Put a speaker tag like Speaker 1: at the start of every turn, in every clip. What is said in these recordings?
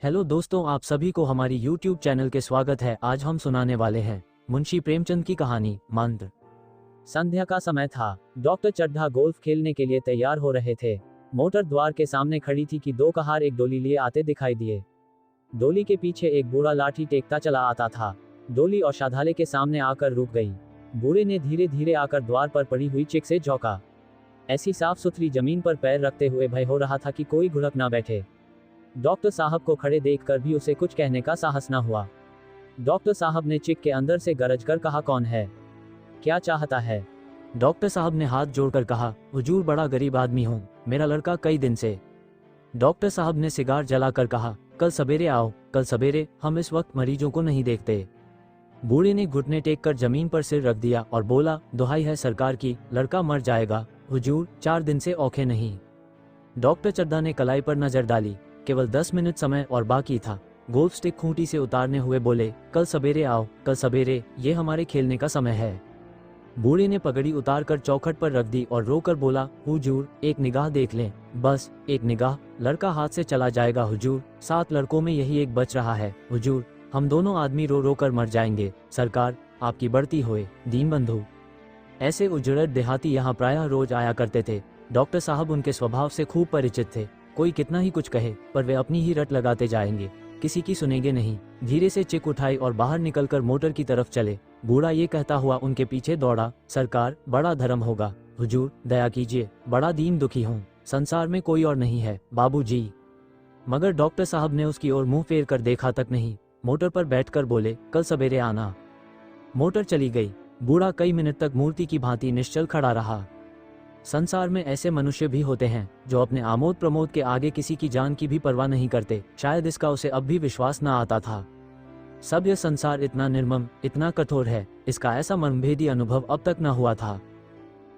Speaker 1: Hello दोस्तों, आप सभी को हमारी YouTube चैनल के स्वागत है। आज हम सुनाने वाले हैं मुंशी प्रेमचंद की कहानी मंत्र। संध्या का समय था। डॉक्टर चड्ढा गोल्फ खेलने के लिए तैयार हो रहे थे। मोटर द्वार के सामने खड़ी थी कि दो कहार एक डोली लिए आते दिखाई दिए। डोली के पीछे एक बूढ़ा लाठी टेकता चला आता था। डोली औषधालय के सामने आकर रुक गई। बूढ़े ने धीरे धीरे आकर द्वार पर पड़ी हुई चिक से झोंका। ऐसी साफ सुथरी जमीन पर पैर रखते हुए भय हो रहा था कि कोई घुड़क ना बैठे। डॉक्टर साहब को खड़े देखकर भी उसे कुछ कहने का साहस न हुआ। डॉक्टर साहब ने चिक के अंदर से गरज कर कहा, कौन है, क्या चाहता है? डॉक्टर साहब ने हाथ जोड़कर कहा, हुजूर बड़ा गरीब आदमी हूँ, मेरा लड़का कई दिन से। डॉक्टर साहब ने सिगार जलाकर कहा, कल सवेरे आओ, कल सवेरे, हम इस वक्त मरीजों को नहीं देखते। बूढ़े ने घुटने टेक कर जमीन पर सिर रख दिया और बोला, दुहाई है सरकार की, लड़का मर जाएगा हुजूर, 4 दिन से औखे नहीं। डॉक्टर चड्ढा ने कलाई पर नजर डाली। केवल 10 मिनट समय और बाकी था। गोल्फ स्टिक खूंटी से उतारने हुए बोले, कल सवेरे आओ, कल सवेरे, ये हमारे खेलने का समय है। बूढ़े ने पगड़ी उतारकर चौखट पर रख दी और रोकर बोला, हुजूर एक निगाह देख लें, बस एक निगाह, लड़का हाथ से चला जाएगा हुजूर, 7 लड़कों में यही एक बच रहा है हुजूर, हम दोनों आदमी रो रो कर मर जाएंगे, सरकार आपकी बढ़ती होए, दीनबंधु। ऐसे उजड़त देहाती यहाँ प्रायः रोज आया करते थे। डॉक्टर साहब उनके स्वभाव से खूब परिचित थे। कोई कितना ही कुछ कहे पर वे अपनी ही रट लगाते जाएंगे, किसी की सुनेंगे नहीं। धीरे से चिक उठाई और बाहर निकलकर मोटर की तरफ चले। बूढ़ा ये कहता हुआ उनके पीछे दौड़ा, सरकार बड़ा धर्म होगा हुजूर, दया कीजिए, बड़ा दीन दुखी हूँ, संसार में कोई और नहीं है बाबूजी। मगर डॉक्टर साहब ने उसकी ओर मुंह फेर कर देखा तक नहीं। मोटर पर बैठकर बोले, कल सवेरे आना। मोटर चली गई। बूढ़ा कई मिनट तक मूर्ति की भांति निश्चल खड़ा रहा। संसार में ऐसे मनुष्य भी होते हैं जो अपने आमोद प्रमोद के आगे किसी की जान की भी परवाह नहीं करते। शायद इसका उसे अब भी विश्वास न आता था। सब यह संसार इतना निर्मम, इतना कठोर है, इसका ऐसा मर्मभेदी अनुभव अब तक न हुआ था।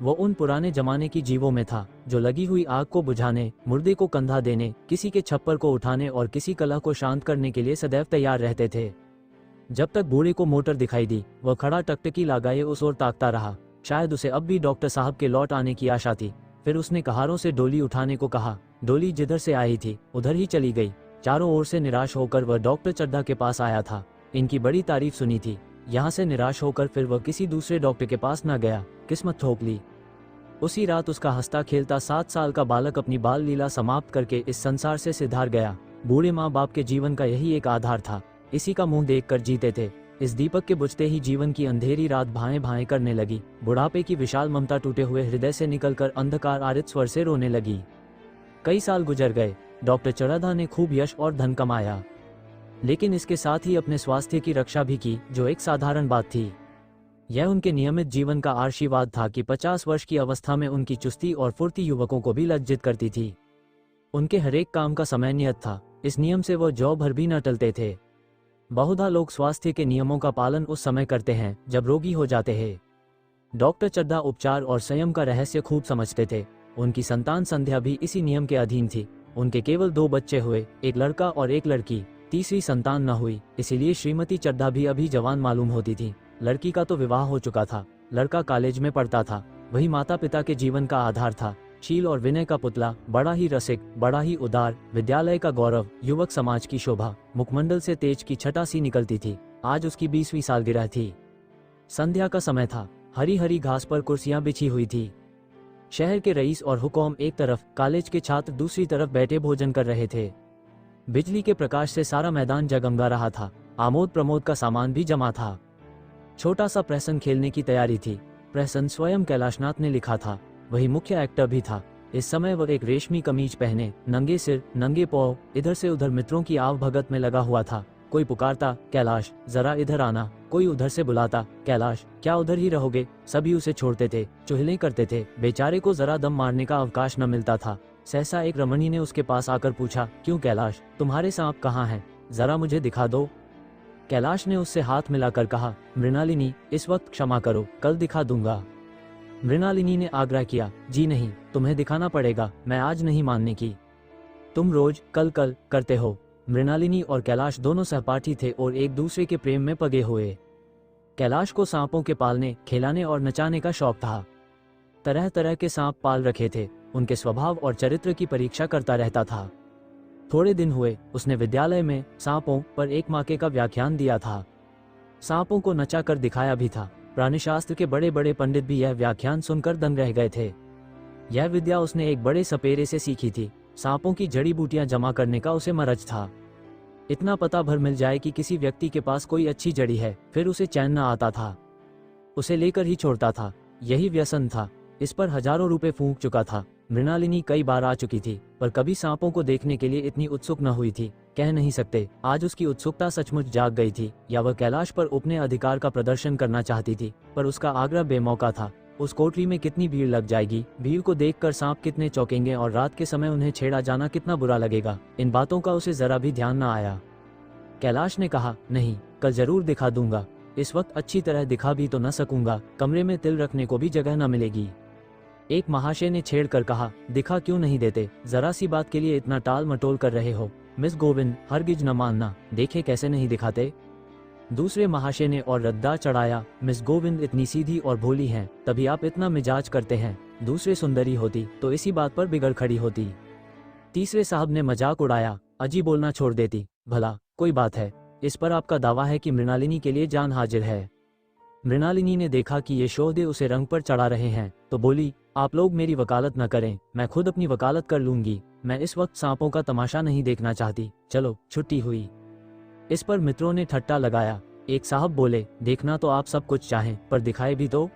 Speaker 1: वो उन पुराने जमाने की जीवों में था जो लगी हुई आग को बुझाने, मुर्दे को कंधा देने, किसी के छप्पर को उठाने और किसी कलह को शांत करने के लिए सदैव तैयार रहते थे। जब तक बूढ़े को मोटर दिखाई दी, वह खड़ा टकटकी लगाए उस ओर ताकता रहा। शायद उसे अब भी डॉक्टर साहब के लौट आने की आशा थी। फिर उसने कहारों से डोली उठाने को कहा। डोली जिधर से आई थी उधर ही चली गई। चारों ओर से निराश होकर वह डॉक्टर चड्ढा के पास आया था। इनकी बड़ी तारीफ सुनी थी। यहाँ से निराश होकर फिर वह किसी दूसरे डॉक्टर के पास न गया, किस्मत ठोक ली। उसी रात उसका हंसता खेलता 7 साल का बालक अपनी बाल लीला समाप्त करके इस संसार से सिधार गया। बूढ़े माँ बाप के जीवन का यही एक आधार था। इसी का मुंह देख कर जीते थे। इस दीपक के बुझते ही जीवन की अंधेरी रात भाएं भाएं करने लगी। बुढ़ापे की विशाल ममता टूटे हुए हृदय से निकलकर अंधकार आरित स्वर से रोने लगी। कई साल गुजर गए। डॉक्टर चड्ढा ने खूब यश और धन कमाया, लेकिन इसके साथ ही अपने स्वास्थ्य की रक्षा भी की, जो एक साधारण बात थी। यह उनके नियमित जीवन का आशीर्वाद था कि 50 वर्ष की अवस्था में उनकी चुस्ती और फुर्ती युवकों को भी लज्जित करती थी। उनके हरेक काम का समय नियत था। इस नियम से वह जौ भर भी न टलते थे। बहुधा लोग स्वास्थ्य के नियमों का पालन उस समय करते हैं जब रोगी हो जाते हैं। डॉक्टर चड्ढा उपचार और संयम का रहस्य खूब समझते थे। उनकी संतान संध्या भी इसी नियम के अधीन थी। उनके केवल 2 बच्चे हुए, एक लड़का और एक लड़की। तीसरी संतान न हुई, इसीलिए श्रीमती चड्ढा भी अभी जवान मालूम होती थी। लड़की का तो विवाह हो चुका था, लड़का कॉलेज में पढ़ता था। वही माता पिता के जीवन का आधार था। शील और विनय का पुतला, बड़ा ही रसिक, बड़ा ही उदार, विद्यालय का गौरव, युवक समाज की शोभा, मुखमंडल से तेज की छटा सी निकलती थी। आज उसकी 20वीं सालगिरह थी। संध्या का समय था। हरी हरी घास पर कुर्सियां बिछी हुई थी। शहर के रईस और हुकूम एक तरफ, कॉलेज के छात्र दूसरी तरफ बैठे भोजन कर रहे थे। बिजली के प्रकाश से सारा मैदान जगमगा रहा था। आमोद प्रमोद का सामान भी जमा था। छोटा सा प्रहसन खेलने की तैयारी थी। प्रहसन स्वयं कैलाशनाथ ने लिखा था। वही मुख्य एक्टर भी था। इस समय वह एक रेशमी कमीज पहने, नंगे सिर, नंगे पांव, इधर से उधर मित्रों की आव भगत में लगा हुआ था। कोई पुकारता, कैलाश जरा इधर आना। कोई उधर से बुलाता, कैलाश क्या उधर ही रहोगे। सभी उसे छोड़ते थे, चुहले करते थे। बेचारे को जरा दम मारने का अवकाश न मिलता था। सहसा एक रमणी ने उसके पास आकर पूछा, क्यों कैलाश, तुम्हारे सांप कहाँ हैं, जरा मुझे दिखा दो। कैलाश ने उससे हाथ मिलाकर कहा, मृणालिनी इस वक्त क्षमा करो, कल दिखा दूंगा। मृणालिनी ने आग्रह किया, जी नहीं, तुम्हें दिखाना पड़ेगा, मैं आज नहीं मानने की। तुम रोज कल कल करते हो। मृणालिनी और कैलाश दोनों सहपाठी थे और एक दूसरे के प्रेम में पगे हुए। कैलाश को सांपों के पालने, खिलाने और नचाने का शौक था। तरह तरह के सांप पाल रखे थे। उनके स्वभाव और चरित्र की परीक्षा करता रहता था। थोड़े दिन हुए उसने विद्यालय में सांपों पर एक माके का व्याख्यान दिया था। सांपों को नचा कर दिखाया भी था। प्राणिशास्त्र के बड़े बड़े पंडित भी यह व्याख्यान सुनकर दंग रह गए थे। यह विद्या उसने एक बड़े सपेरे से सीखी थी। सांपों की जड़ी बूटियां जमा करने का उसे मरज था। इतना पता भर मिल जाए कि किसी व्यक्ति के पास कोई अच्छी जड़ी है, फिर उसे चैन न आता था, उसे लेकर ही छोड़ता था। यही व्यसन था। इस पर हजारों रुपए फूंक चुका था। मृणालिनी कई बार आ चुकी थी, पर कभी सांपों को देखने के लिए इतनी उत्सुक न हुई थी। कह नहीं सकते आज उसकी उत्सुकता सचमुच जाग गई थी, या वह कैलाश पर अपने अधिकार का प्रदर्शन करना चाहती थी, पर उसका आग्रह बेमौका था। उस कोठरी में कितनी भीड़ लग जाएगी, भीड़ को देखकर सांप कितने चौंकेंगे और रात के समय उन्हें छेड़ा जाना कितना बुरा लगेगा। इन बातों का उसे जरा भी ध्यान न आया। कैलाश ने कहा, नहीं, कल जरूर दिखा दूंगा। इस वक्त अच्छी तरह दिखा भी तो न सकूंगा, कमरे में तिल रखने को भी जगह न मिलेगी। एक महाशय ने छेड़ कर कहा, दिखा क्यों नहीं देते, जरा सी बात के लिए इतना टाल मटोल कर रहे हो। मिस गोविंद, हरगिज न मानना, देखे कैसे नहीं दिखाते। दूसरे महाशय ने और रद्दा चढ़ाया, मिस गोविंद इतनी सीधी और भोली हैं, तभी आप इतना मिजाज करते हैं। दूसरे सुंदरी होती तो इसी बात पर बिगड़ खड़ी होती। तीसरे साहब ने मजाक उड़ाया, अजी बोलना छोड़ देती। भला कोई बात है, इस पर आपका दावा है कि मृणालिनी के लिए जान हाजिर है। मृणालिनी ने देखा कि ये शोहदे उसे रंग पर चढ़ा रहे हैं, तो बोली, आप लोग मेरी वकालत न करें, मैं खुद अपनी वकालत कर लूंगी। मैं इस वक्त सांपों का तमाशा नहीं देखना चाहती, चलो। छुट्टी हुई। इस पर मित्रों ने ठट्टा लगाया। एक साहब बोले, देखना तो आप सब कुछ चाहें, पर दिखाए भी तो।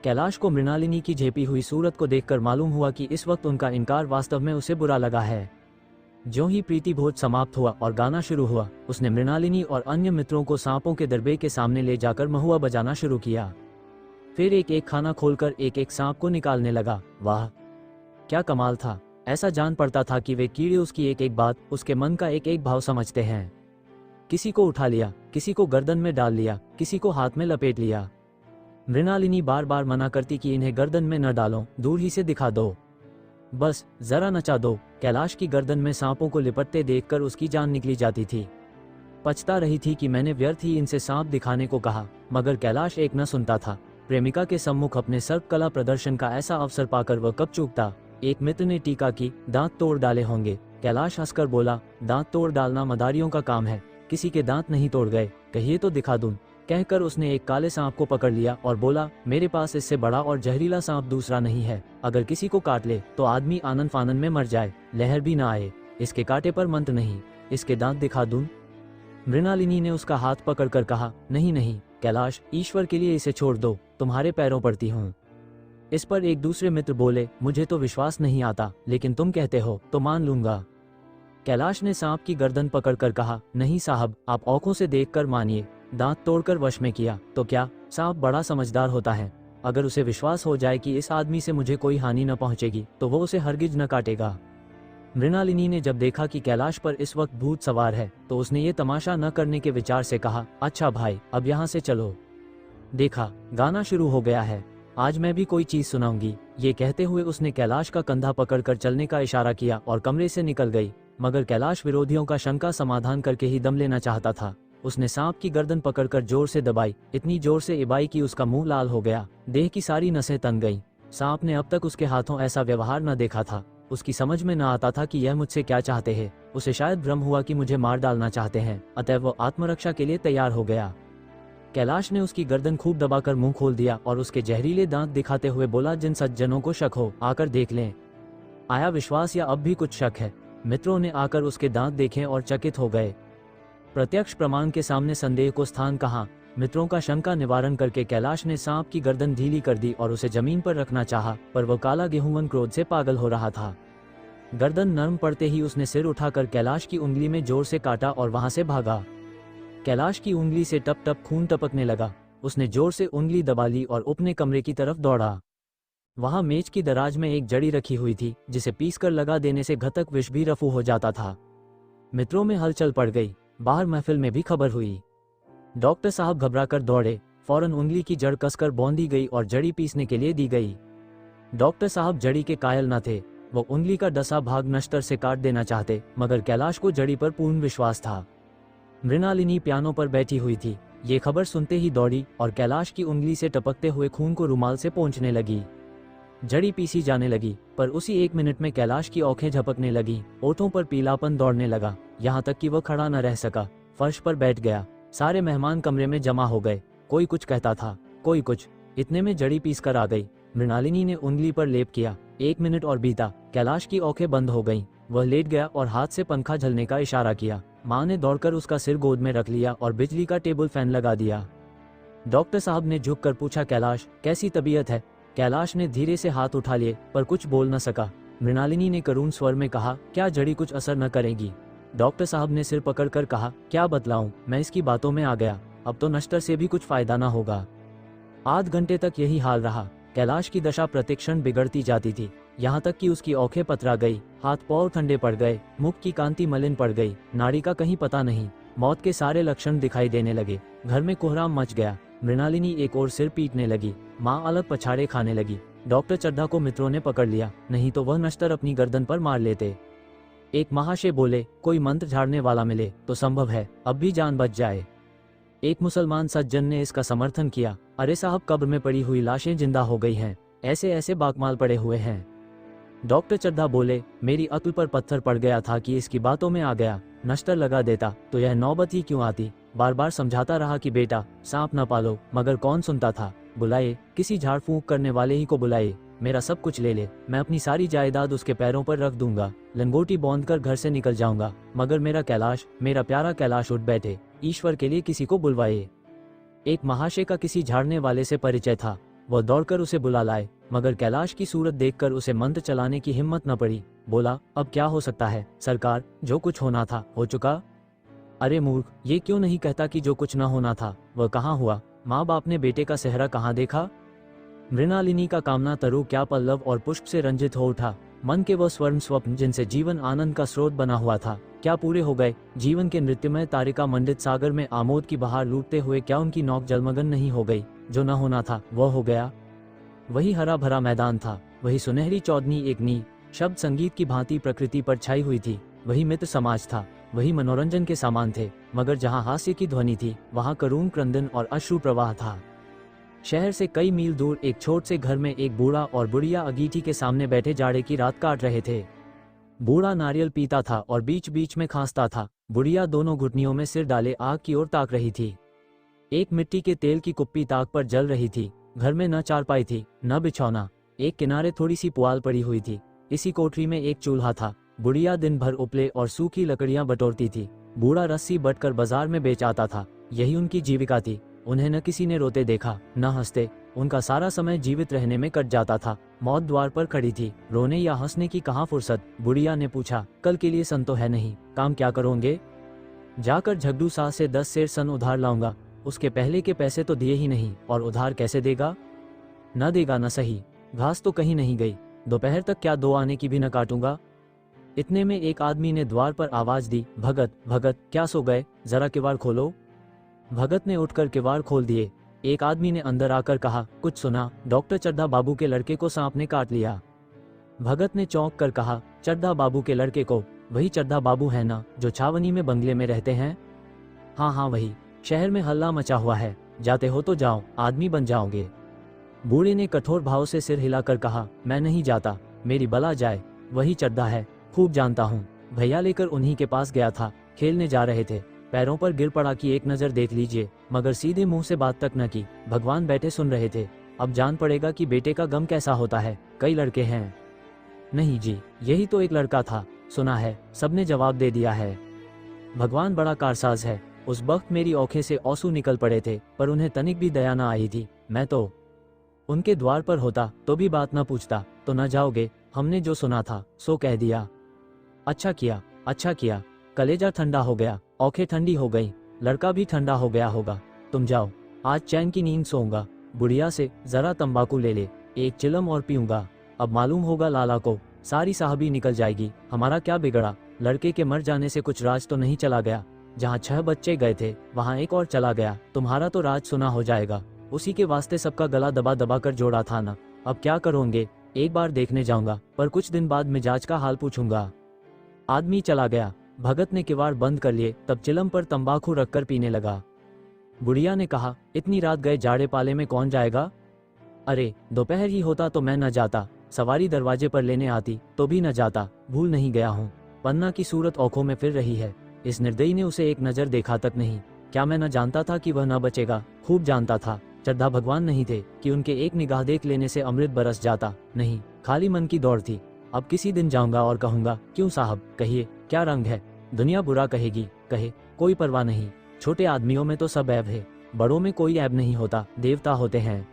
Speaker 1: कैलाश को मृणालिनी की झेपी हुई सूरत को देखकर मालूम हुआ कि इस वक्त उनका इनकार वास्तव में उसे बुरा लगा है। ज्यों ही प्रीति भोज समाप्त हुआ और गाना शुरू हुआ, उसने मृणालिनी और अन्य मित्रों को सांपों के दरबे के सामने ले जाकर महुआ बजाना शुरू किया। फिर एक एक खाना खोलकर एक एक सांप को निकालने लगा। वाह, क्या कमाल था। ऐसा जान पड़ता था कि वे कीड़े उसकी एक एक बात, उसके मन का एक एक भाव समझते हैं। किसी को उठा लिया, किसी को गर्दन में डाल लिया, किसी को हाथ में लपेट लिया। मृणालिनी बार बार मना करती कि इन्हें गर्दन में न डालो, दूर ही से दिखा दो, बस जरा नचा दो। कैलाश की गर्दन में सांपों को लिपटते देखकर उसकी जान निकली जाती थी। पछता रही थी कि मैंने व्यर्थ ही इनसे सांप दिखाने को कहा, मगर कैलाश एक न सुनता था। प्रेमिका के सम्मुख अपने सर्पकला प्रदर्शन का ऐसा अवसर पाकर वह कब चूकता। एक मित्र ने टीका की, दांत तोड़ डाले होंगे। कैलाश हंसकर बोला, दांत तोड़ डालना मदारियों का काम है, किसी के दांत नहीं तोड़ गए, कहिए तो दिखा दूं। कहकर उसने एक काले सांप को पकड़ लिया और बोला, मेरे पास इससे बड़ा और जहरीला सांप दूसरा नहीं है। अगर किसी को काट ले तो आदमी आनन फानन में मर जाए, लहर भी ना आए। इसके कांटे पर मंत्र नहीं, इसके दांत दिखा दूं। मृणालिनी ने उसका हाथ पकड़कर कहा, नहीं नहीं कैलाश, ईश्वर के लिए इसे छोड़ दो, तुम्हारे पैरों पड़ती हूँ। इस पर एक दूसरे मित्र बोले, मुझे तो विश्वास नहीं आता, लेकिन तुम कहते हो तो मान लूंगा। कैलाश ने सांप की गर्दन पकड़कर कहा, नहीं साहब, आप आंखों से देखकर मानिए। दांत तोड़कर वश में किया तो क्या, सांप बड़ा समझदार होता है। अगर उसे विश्वास हो जाए कि इस आदमी से मुझे कोई हानि न पहुंचेगी, तो वो उसे हरगिज न काटेगा। मृणालिनी ने जब देखा कि कैलाश पर इस वक्त भूत सवार है, तो उसने ये तमाशा न करने के विचार से कहा, अच्छा भाई, अब यहाँ से चलो। देखा, गाना शुरू हो गया है, आज मैं भी कोई चीज सुनाऊंगी। ये कहते हुए उसने कैलाश का कंधा पकड़कर चलने का इशारा किया और कमरे से निकल गई। मगर कैलाश विरोधियों का शंका समाधान करके ही दम लेना चाहता था। उसने सांप की गर्दन पकड़कर जोर से दबाई, इतनी जोर से इबाई कि उसका मुंह लाल हो गया, देह की सारी नसें तन गईं। सांप ने अब तक उसके हाथों ऐसा व्यवहार न देखा था। उसकी समझ में न आता था कि यह मुझसे क्या चाहते हैं। उसे शायद भ्रम हुआ कि मुझे मार डालना चाहते हैं, अतः वो आत्मरक्षा के लिए तैयार हो गया। कैलाश ने उसकी गर्दन खूब दबाकर मुंह खोल दिया और उसके जहरीले दांत दिखाते हुए बोला, जिन सज्जनों को शक हो आकर देख लें। आया विश्वास या अब भी कुछ शक है? मित्रों ने आकर उसके दांत देखे और चकित हो गए। प्रत्यक्ष प्रमाण के सामने संदेह को स्थान कहाँ। मित्रों का शंका निवारण करके कैलाश ने सांप की गर्दन ढीली कर दी और उसे जमीन पर रखना चाहा, पर वह काला गेहूंवन क्रोध से पागल हो रहा था। गर्दन नरम पड़ते ही उसने सिर उठाकर कैलाश की उंगली में जोर से काटा और वहां से भागा। कैलाश की उंगली से टप टप खून टपकने लगा। उसने जोर से उंगली दबा ली और अपने कमरे की तरफ दौड़ा। वहां मेज की दराज में एक जड़ी रखी हुई थी, जिसे पीसकर लगा देने से घातक विष भी रफू हो जाता था। मित्रों में हलचल पड़ गई। बाहर महफिल में भी खबर हुई। डॉक्टर साहब घबराकर दौड़े। फौरन उंगली की जड़ कसकर बौंदी गई और जड़ी पीसने के लिए दी गई। डॉक्टर साहब जड़ी के कायल न थे। वो उंगली का डसा भाग नश्तर से काट देना चाहते, मगर कैलाश को जड़ी पर पूर्ण विश्वास था। मृणालिनी पियानो पर बैठी हुई थी। ये खबर सुनते ही दौड़ी और कैलाश की उंगली से टपकते हुए खून को रुमाल से पोंछने लगी। जड़ी पीसी जाने लगी, पर उसी 1 मिनट में कैलाश की आंखें झपकने लगी, ओठों पर पीलापन दौड़ने लगा, यहाँ तक कि वह खड़ा न रह सका, फर्श पर बैठ गया। सारे मेहमान कमरे में जमा हो गए, कोई कुछ कहता था, कोई कुछ। इतने में जड़ी पीस कर आ गई। मृणालिनी ने उंगली पर लेप किया। 1 मिनट और बीता, कैलाश की आंखें बंद हो गईं। वह लेट गया और हाथ से पंखा झलने का इशारा किया। माँ ने दौड़कर उसका सिर गोद में रख लिया और बिजली का टेबल फैन लगा दिया। डॉक्टर साहब ने झुककर पूछा, कैलाश कैसी तबीयत है? कैलाश ने धीरे से हाथ उठा लिए, पर कुछ बोल न सका। मृणालिनी ने करुण स्वर में कहा, क्या जड़ी कुछ असर न करेगी? डॉक्टर साहब ने सिर पकड़कर कहा, क्या बतलाऊं, मैं इसकी बातों में आ गया, अब तो नश्तर से भी कुछ फायदा ना होगा। आध घंटे तक यही हाल रहा। कैलाश की दशा प्रतिक्षण बिगड़ती जाती थी, यहाँ तक कि उसकी आंखें पतरा गई, हाथ पांव ठंडे पड़ गए, मुख की कांति मलिन पड़ गई, नाड़ी का कहीं पता नहीं। मौत के सारे लक्षण दिखाई देने लगे। घर में कोहराम मच गया। मृणालिनी एक और सिर पीटने लगी, माँ अलग पछाड़े खाने लगी। डॉक्टर चड्ढा को मित्रों ने पकड़ लिया, नहीं तो वह नश्तर अपनी गर्दन पर मार लेते। एक महाशय बोले, कोई मंत्र झाड़ने वाला मिले तो संभव है अब भी जान बच जाए। एक मुसलमान सज्जन ने इसका समर्थन किया, अरे साहब, कब्र में पड़ी हुई लाशें जिंदा हो गई हैं, ऐसे ऐसे बाकमाल पड़े हुए हैं। डॉक्टर चड्ढा बोले, मेरी अक्ल पर पत्थर पड़ गया था कि इसकी बातों में आ गया, नश्तर लगा देता तो यह नौबत ही क्यों आती। बार बार समझाता रहा कि बेटा सांप न पालो, मगर कौन सुनता था। बुलाए, किसी झाड़ फूंक करने वाले ही को बुलाए, मेरा सब कुछ ले ले, मैं अपनी सारी जायदाद उसके पैरों पर रख दूंगा, लंगोटी बांध कर घर से निकल जाऊंगा, मगर मेरा कैलाश, मेरा प्यारा कैलाश उठ बैठे, ईश्वर के लिए किसी को बुलवाए। एक महाशय का किसी झाड़ने वाले से परिचय था, वह दौड़कर उसे बुला लाए, मगर कैलाश की सूरत देखकर उसे मंत्र चलाने की हिम्मत न पड़ी। बोला, अब क्या हो सकता है सरकार, जो कुछ होना था हो चुका। अरे मूर्ख, ये क्यों नहीं कहता कि जो कुछ न होना था वह कहाँ हुआ? माँ बाप ने बेटे का सेहरा कहाँ देखा? मृणालिनी का कामना तरु क्या पल्लव और पुष्प से रंजित हो उठा। मन के वह स्वर्ण स्वप्न जिनसे जीवन आनंद का स्रोत बना हुआ था, क्या पूरे हो गए? जीवन के नृत्यमय तारिका मंडित सागर में आमोद की बहार लूटते हुए क्या उनकी नौक जलमग्न नहीं हो गई? जो न होना था वह हो गया। वही हरा भरा मैदान था, वही सुनहरी चौदनी एक नींव शब्द संगीत की भांति प्रकृति पर छाई हुई थी, वही मित्र समाज था, वही मनोरंजन के सामान थे, मगर जहाँ हास्य की ध्वनि थी वहाँ करुण क्रंदन और अश्रु प्रवाह था। शहर से कई मील दूर एक छोट से घर में एक बूढ़ा और बुढ़िया अंगीठी के सामने बैठे जाड़े की रात काट रहे थे। बूढ़ा नारियल पीता था और बीच बीच में खांसता था, बुढ़िया दोनों घुटनियों में सिर डाले आग की ओर ताक रही थी। एक मिट्टी के तेल की कुप्पी ताक पर जल रही थी। घर में न चारपाई थी न बिछौना, एक किनारे थोड़ी सी पुआल पड़ी हुई थी। इसी कोठरी में एक चूल्हा था। बुढ़िया दिन भर उपले और सूखी लकड़ियां बटोरती थी, बूढ़ा रस्सी बटकर बाजार में बेच आता था, यही उनकी जीविका थी। उन्हें न किसी ने रोते देखा न हंसते, उनका सारा समय जीवित रहने में कट जाता था। मौत द्वार पर खड़ी थी, रोने या हंसने की कहाँ फुर्सत। बुढ़िया ने पूछा, कल के लिए सन तो है नहीं, काम क्या करोगे? जाकर झगड़ू साह से 10 सेर सन उधार लाऊंगा। उसके पहले के पैसे तो दिए ही नहीं, और उधार कैसे देगा? न देगा न सही, घास तो कहीं नहीं गई, दोपहर तक क्या 2 आने की भी न काटूंगा। इतने में एक आदमी ने द्वार पर आवाज दी, भगत भगत, क्या सो गए, जरा किवाड़ खोलो। भगत ने उठकर किवाड़ खोल दिए। एक आदमी ने अंदर आकर कहा, कुछ सुना? डॉक्टर चड्ढा बाबू के लड़के को सांप ने काट लिया। भगत ने चौंक कर कहा, चड्ढा बाबू के लड़के को? वही चड्ढा बाबू है ना, जो छावनी में बंगले में रहते हैं? हाँ हाँ वही। शहर में हल्ला मचा हुआ है, जाते हो तो जाओ, आदमी बन जाओगे। बूढ़े ने कठोर भाव से सिर हिलाकर कहा, मैं नहीं जाता, मेरी बला जाए, वही चड्ढा है, खूब जानता हूँ। भैया लेकर उन्हीं के पास गया था, खेलने जा रहे थे, पैरों पर गिर पड़ा कि एक नज़र देख लीजिए, मगर सीधे मुंह से बात तक न की। भगवान बैठे सुन रहे थे। अब जान पड़ेगा कि बेटे का गम कैसा होता है। कई लड़के हैं? नहीं जी, यही तो एक लड़का था, सुना है, सबने जवाब दे दिया है। भगवान बड़ा कारसाज है। उस वक्त मेरी आंखें से आंसू निकल पड़े थे, पर उन्हें तनिक भी दया न आई थी। मैं तो उनके द्वार पर होता तो भी बात न पूछता। तो न जाओगे? हमने जो सुना था सो कह दिया। अच्छा किया, अच्छा किया। कलेजा ठंडा हो गया, आंखें ठंडी हो गई, लड़का भी ठंडा हो गया होगा। तुम जाओ, आज चैन की नींद सोऊंगा। बुढ़िया से, जरा तंबाकू ले ले, एक चिलम और पीऊंगा, अब मालूम होगा लाला को, सारी साहबी निकल जाएगी। हमारा क्या बिगड़ा? लड़के के मर जाने से कुछ राज तो नहीं चला गया? जहाँ 6 बच्चे गए थे वहाँ एक और चला गया, तुम्हारा तो राज सुना हो जाएगा। उसी के वास्ते सबका गला दबा दबा कर जोड़ा था ना। अब क्या करोगे? एक बार देखने जाऊंगा, पर कुछ दिन बाद मिजाज का हाल पूछूंगा। आदमी चला गया। भगत ने किवाड़ बंद कर लिए, तब चिलम पर तंबाकू रखकर पीने लगा। बुढ़िया ने कहा, इतनी रात गए जाड़े पाले में कौन जाएगा? अरे दोपहर ही होता तो मैं न जाता, सवारी दरवाजे पर लेने आती तो भी न जाता, भूल नहीं गया हूँ। पन्ना की सूरत आंखों में फिर रही है। इस निर्दयी ने उसे एक नज़र देखा तक नहीं। क्या मैं न जानता था कि वह न बचेगा? खूब जानता था। चड्ढा भगवान नहीं थे कि उनके एक निगाह देख लेने से अमृत बरस जाता, नहीं, खाली मन की दौड़ थी। अब किसी दिन जाऊंगा और कहूंगा, क्यों साहब कहिए, क्या रंग है? दुनिया बुरा कहेगी, कहे, कोई परवाह नहीं। छोटे आदमियों में तो सब ऐब है, बड़ों में कोई ऐब नहीं होता, देवता होते हैं।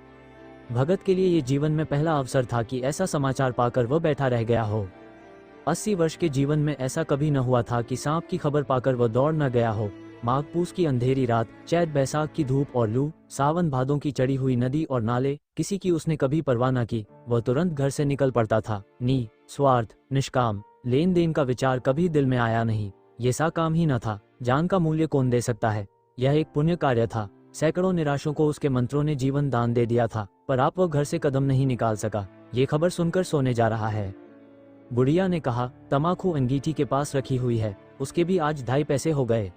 Speaker 1: भगत के लिए ये जीवन में पहला अवसर था कि ऐसा समाचार पाकर वह बैठा रह गया हो। 80 वर्ष के जीवन में ऐसा कभी न हुआ था कि सांप की खबर पाकर वह दौड़ न गया हो। माघ पूस की अंधेरी रात, चैत बैसाख की धूप और लू, सावन भादों की चढ़ी हुई नदी और नाले, किसी की उसने कभी परवाह न की। वह तुरंत घर से निकल पड़ता था। स्वार्थ, निष्काम, लेन देन का विचार कभी दिल में आया नहीं। ये सा काम ही न था। जान का मूल्य कौन दे सकता है? यह एक पुण्य कार्य था। सैकड़ों निराशों को उसके मंत्रों ने जीवन दान दे दिया था, पर आप वह घर से कदम नहीं निकाल सका। ये खबर सुनकर सोने जा रहा है। बुढ़िया ने कहा, तमाकू अंगीठी के पास रखी हुई है, उसके भी आज 2.5 पैसे हो गए।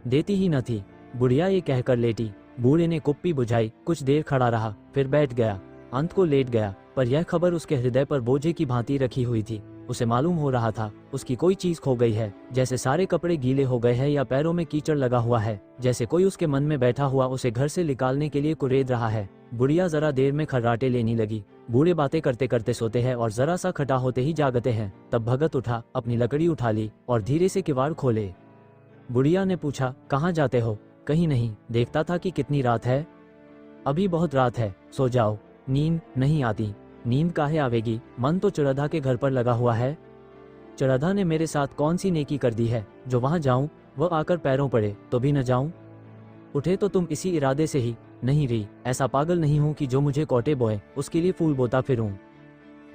Speaker 1: देती ही न थी। बुढ़िया ये कहकर लेटी। बूढ़े ने कुप्पी बुझाई, कुछ देर खड़ा रहा, फिर बैठ गया, अंत को लेट गया। पर यह खबर उसके हृदय पर बोझे की भांति रखी हुई थी। उसे मालूम हो रहा था उसकी कोई चीज खो गई है, जैसे सारे कपड़े गीले हो गए हैं या पैरों में कीचड़ लगा हुआ है, जैसे कोई उसके मन में बैठा हुआ उसे घर से निकालने के लिए कुरेद रहा है। बुढ़िया जरा देर में खर्राटे लेने लगी। बूढ़े बातें करते करते सोते हैं और जरा सा खटा होते ही जागते हैं। तब भगत उठा, अपनी लकड़ी उठा ली और धीरे से किवाड़ खोले। बुढ़िया ने पूछा, कहाँ जाते हो? कहीं नहीं, देखता था कि कितनी रात है। अभी बहुत रात है, सो जाओ। नींद नहीं आती। नींद काहे आवेगी? मन तो चुरधा के घर पर लगा हुआ है। चुरधा ने मेरे साथ कौन सी नेकी कर दी है जो वहां जाऊं, वह आकर पैरों पड़े तो भी न जाऊं? उठे तो तुम इसी इरादे से ही? नहीं री, ऐसा पागल नहीं हूं कि जो मुझे कोटे बोए उसके लिए फूल बोता फिरूं।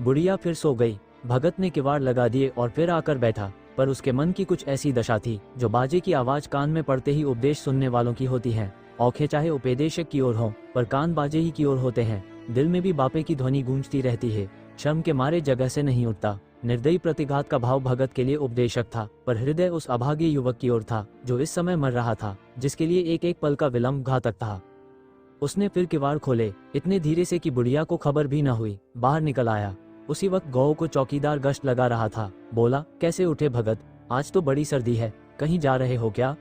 Speaker 1: बुढ़िया फिर सो गई। भगत ने किवाड़ लगा दिए और फिर आकर बैठा, पर उसके मन की कुछ ऐसी दशा थी जो बाजे की आवाज कान में पड़ते ही उपदेश सुनने वालों की होती है। औखे चाहे उपदेशक की ओर हो, पर कान बाजे ही की ओर होते हैं। दिल में भी बापे की ध्वनि गूंजती रहती है। शर्म के मारे जगह से नहीं उठता। निर्दयी प्रतिघात का भाव भगत के लिए उपदेशक था, पर हृदय उस अभागे युवक की ओर था जो इस समय मर रहा था, जिसके लिए एक एक पल का विलंब घातक था। उसने फिर किवाड़ खोले, इतने धीरे से कि बुढ़िया को खबर भी न हुई। बाहर निकल आया। उसी वक्त गौ को चौकीदार गश्त लगा रहा था। बोला, कैसे उठे भगत? आज तो बड़ी सर्दी है, कहीं जा रहे हो क्या?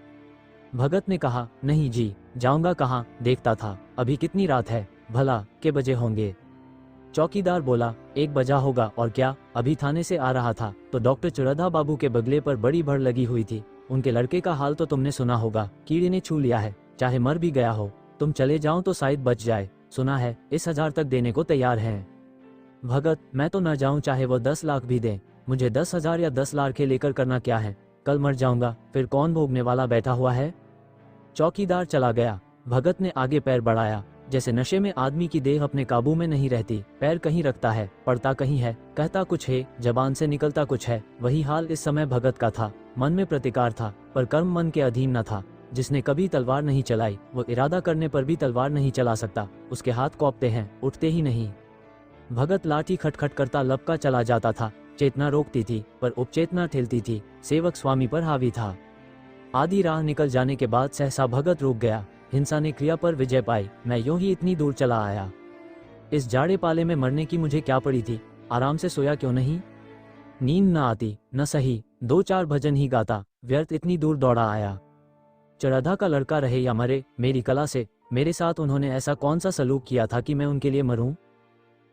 Speaker 1: भगत ने कहा, नहीं जी, जाऊंगा कहाँ, देखता था अभी कितनी रात है, भला के बजे होंगे? चौकीदार बोला, 1 बजा होगा। और क्या? अभी थाने से आ रहा था तो डॉक्टर चुरधा बाबू के बगले पर बड़ी भड़ लगी हुई थी। उनके लड़के का हाल तो तुमने सुना होगा, कीड़े ने छू लिया है, चाहे मर भी गया हो। तुम चले जाओ तो शायद बच जाए। सुना है इस 1000 तक देने को तैयार हैं। भगत, मैं तो न जाऊं चाहे वो 10 लाख भी दें। मुझे 10,000 या 10 लाख के लेकर करना क्या है? कल मर जाऊंगा, फिर कौन भोगने वाला बैठा हुआ है? चौकीदार चला गया। भगत ने आगे पैर बढ़ाया। जैसे नशे में आदमी की देह अपने काबू में नहीं रहती, पैर कहीं रखता है, पड़ता कहीं है, कहता कुछ है, जबान से निकलता कुछ है। वही हाल इस समय भगत का था। मन में प्रतिकार था, पर कर्म मन के अधीन न था। जिसने कभी तलवार नहीं चलाई, वो इरादा करने पर भी तलवार नहीं चला सकता। उसके हाथ कौपते हैं, उठते ही नहीं। भगत लाठी खटखट करता लपका चला जाता था। चेतना रोकती थी, पर उपचेतना ठेलती थी। सेवक स्वामी पर हावी था। आधी राह निकल जाने के बाद सहसा भगत रुक गया। हिंसा ने क्रिया पर विजय पाई। मैं यूं ही इतनी दूर चला आया। इस जाड़े पाले में मरने की मुझे क्या पड़ी थी? आराम से सोया क्यों नहीं? नींद न आती, न सही 2-4 भजन ही गाता, व्यर्थ इतनी दूर दौड़ा आया। चरधा का लड़का रहे या मरे, मेरी कला से मेरे साथ उन्होंने ऐसा कौन सा सलूक किया था कि मैं उनके लिए मरूं?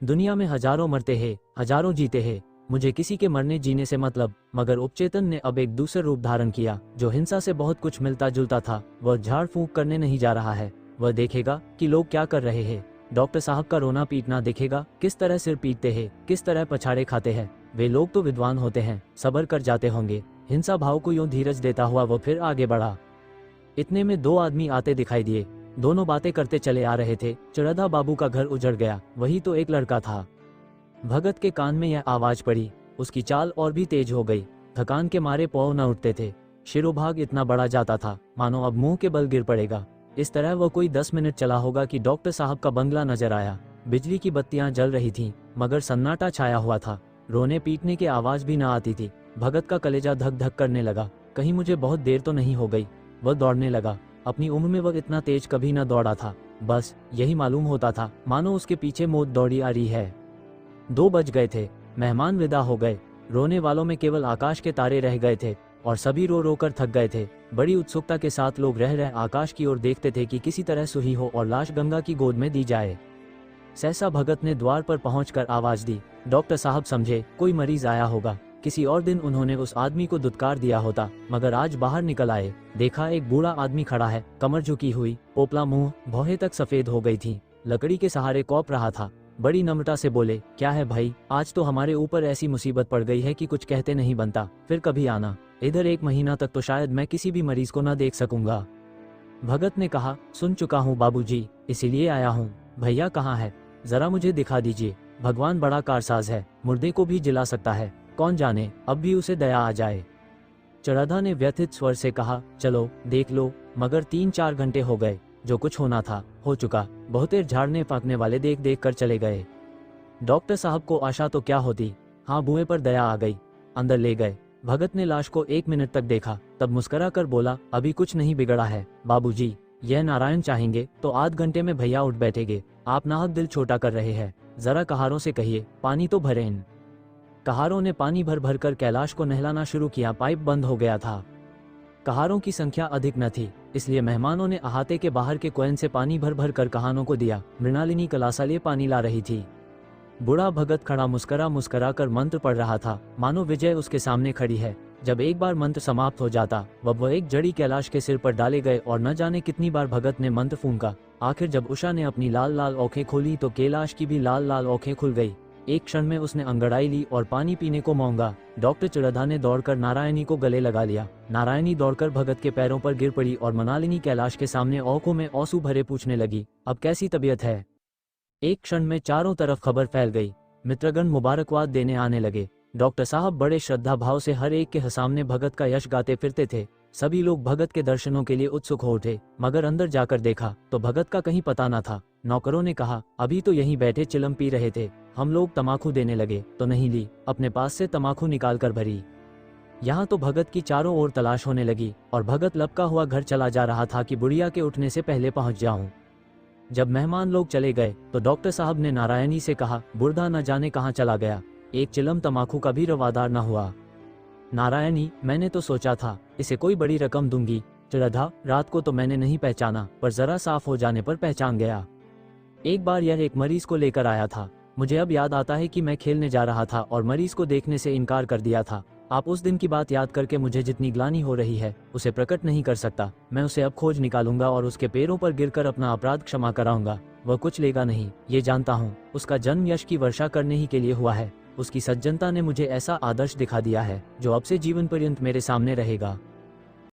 Speaker 1: दुनिया में हजारों मरते हैं, हजारों जीते हैं। मुझे किसी के मरने जीने से मतलब। मगर उपचेतन ने अब एक दूसरा रूप धारण किया, जो हिंसा से बहुत कुछ मिलता जुलता था। वह झाड़ फूंक करने नहीं जा रहा है। वह देखेगा कि लोग क्या कर रहे हैं। डॉक्टर साहब का रोना पीटना देखेगा, किस तरह सिर पीटते हैं, किस तरह पछाड़े खाते हैं। वे लोग तो विद्वान होते हैं, सब्र कर जाते होंगे। हिंसा भाव को यूं धीरज देता हुआ वह फिर आगे बढ़ा। इतने में 2 आदमी आते दिखाई दिए। दोनों बातें करते चले आ रहे थे। चुरधा बाबू का घर उजड़ गया, वही तो एक लड़का था। भगत के कान में यह आवाज पड़ी। उसकी चाल और भी तेज हो गई। थकान के मारे पांव न उठते थे। शिरोभाग इतना बड़ा जाता था मानो अब मुंह के बल गिर पड़ेगा। इस तरह वह कोई 10 मिनट चला होगा कि डॉक्टर साहब का बंगला नजर आया। बिजली की बत्तियां जल रही थीं, मगर सन्नाटा छाया हुआ था। रोने पीटने की आवाज भी न आती थी। भगत का कलेजा धक धक करने लगा। कहीं मुझे बहुत देर तो नहीं हो गई। वह दौड़ने लगा। अपनी उम्र में वह इतना तेज कभी न दौड़ा था। बस यही मालूम होता था, मानो उसके पीछे मौत दौड़ी आ रही है। 2 बज गए थे। मेहमान विदा हो गए। रोने वालों में केवल आकाश के तारे रह गए थे और सभी रो रो कर थक गए थे। बड़ी उत्सुकता के साथ लोग रह रह आकाश की ओर देखते थे कि किसी तरह सुही हो और लाश गंगा की गोद में दी जाए। सहसा भगत ने द्वार पर पहुंचकर आवाज दी। डॉक्टर साहब समझे कोई मरीज आया होगा। किसी और दिन उन्होंने उस आदमी को दुत्कार दिया होता, मगर आज बाहर निकल आए, देखा एक बूढ़ा आदमी खड़ा है, कमर झुकी हुई, पोपला मुंह, भौहें तक सफेद हो गई थी, लकड़ी के सहारे कौप रहा था। बड़ी नम्रता से बोले, क्या है भाई, आज तो हमारे ऊपर ऐसी मुसीबत पड़ गई है कि कुछ कहते नहीं बनता, फिर कभी आना इधर। 1 महीना तक तो शायद मैं किसी भी मरीज को न देख सकूंगा। भगत ने कहा, सुन चुका हूँ बाबूजी, इसीलिए आया हूँ। भैया कहाँ है, जरा मुझे दिखा दीजिए। भगवान बड़ा कारसाज है, मुर्दे को भी जिला सकता है, कौन जाने अब भी उसे दया आ जाए। चड़ाधा ने व्यथित स्वर से कहा, चलो देख लो। मगर 3-4 घंटे हो गए, जो कुछ होना था हो चुका। बहुतेर झाड़ने फाँकने वाले देख देख कर चले गए। डॉक्टर साहब को आशा तो क्या होती, हाँ बुए पर दया आ गई, अंदर ले गए। भगत ने लाश को 1 मिनट तक देखा, तब मुस्कुरा कर बोला, अभी कुछ नहीं बिगड़ा है बाबूजी, यह नारायण चाहेंगे तो आध घंटे में भैया उठ बैठेंगे। आप नाहक दिल छोटा कर रहे हैं, जरा कहारों से कहिए पानी तो भरे इन। कहारों ने पानी भर भर कर कैलाश को नहलाना शुरू किया। पाइप बंद हो गया था। कहारों की संख्या अधिक न थी, इसलिए मेहमानों ने अहाते के बाहर के कुएं से पानी भर भर कर कहानों को दिया। मृणालिनी कलासा लिए पानी ला रही थी। बूढ़ा भगत खड़ा मुस्करा मुस्करा कर मंत्र पढ़ रहा था, मानो विजय उसके सामने खड़ी है। जब एक बार मंत्र समाप्त हो जाता, वह एक जड़ी कैलाश के सिर पर डाले गए और न जाने कितनी बार भगत ने मंत्र फूंका। आखिर जब उषा ने अपनी लाल लाल आंखें खोली तो कैलाश की भी लाल लाल आंखें खुल गई। एक क्षण में उसने अंगड़ाई ली और पानी पीने को मांगा। डॉक्टर चड़धा ने दौड़कर नारायणी को गले लगा लिया। नारायणी दौड़कर भगत के पैरों पर गिर पड़ी और मृणालिनी कैलाश के सामने आंखों में आंसू भरे पूछने लगी, अब कैसी तबीयत है। एक क्षण में चारों तरफ खबर फैल गई। मित्रगण मुबारकबाद देने आने लगे। डॉक्टर साहब बड़े श्रद्धा भाव से हर एक के सामने भगत का यश गाते फिरते थे। सभी लोग भगत के दर्शनों के लिए उत्सुक हो उठे, मगर अंदर जाकर देखा तो भगत का कहीं पता न था। नौकरों ने कहा, अभी तो यहीं बैठे चिलम पी रहे थे, हम लोग तमाकू देने लगे तो नहीं ली, अपने पास से तमाकू निकाल कर भरी। यहाँ तो भगत की चारों ओर तलाश होने लगी और भगत लपका हुआ घर चला जा रहा था कि बुढ़िया के उठने से पहले पहुंच जाऊं। जब मेहमान लोग चले गए तो डॉक्टर साहब ने नारायणी से कहा, बुढ़ा न जाने कहाँ चला गया, एक चिलम तमाकू का भी रवादार न हुआ। नारायणी, मैंने तो सोचा था इसे कोई बड़ी रकम दूंगी। चड़धा, रात को तो मैंने नहीं पहचाना, पर जरा साफ हो जाने पर पहचान गया। एक बार यह एक मरीज को लेकर आया था। मुझे अब याद आता है कि मैं खेलने जा रहा था और मरीज को देखने से इनकार कर दिया था। आप उस दिन की बात याद करके मुझे जितनी ग्लानि हो रही है उसे प्रकट नहीं कर सकता। मैं उसे अब खोज निकालूंगा और उसके पैरों पर गिरकर अपना अपराध क्षमा कराऊंगा। वह कुछ लेगा नहीं, ये जानता हूँ। उसका जन्म यश की वर्षा करने ही के लिए हुआ है। उसकी सज्जनता ने मुझे ऐसा आदर्श दिखा दिया है जो अब से जीवन पर्यंत मेरे सामने रहेगा।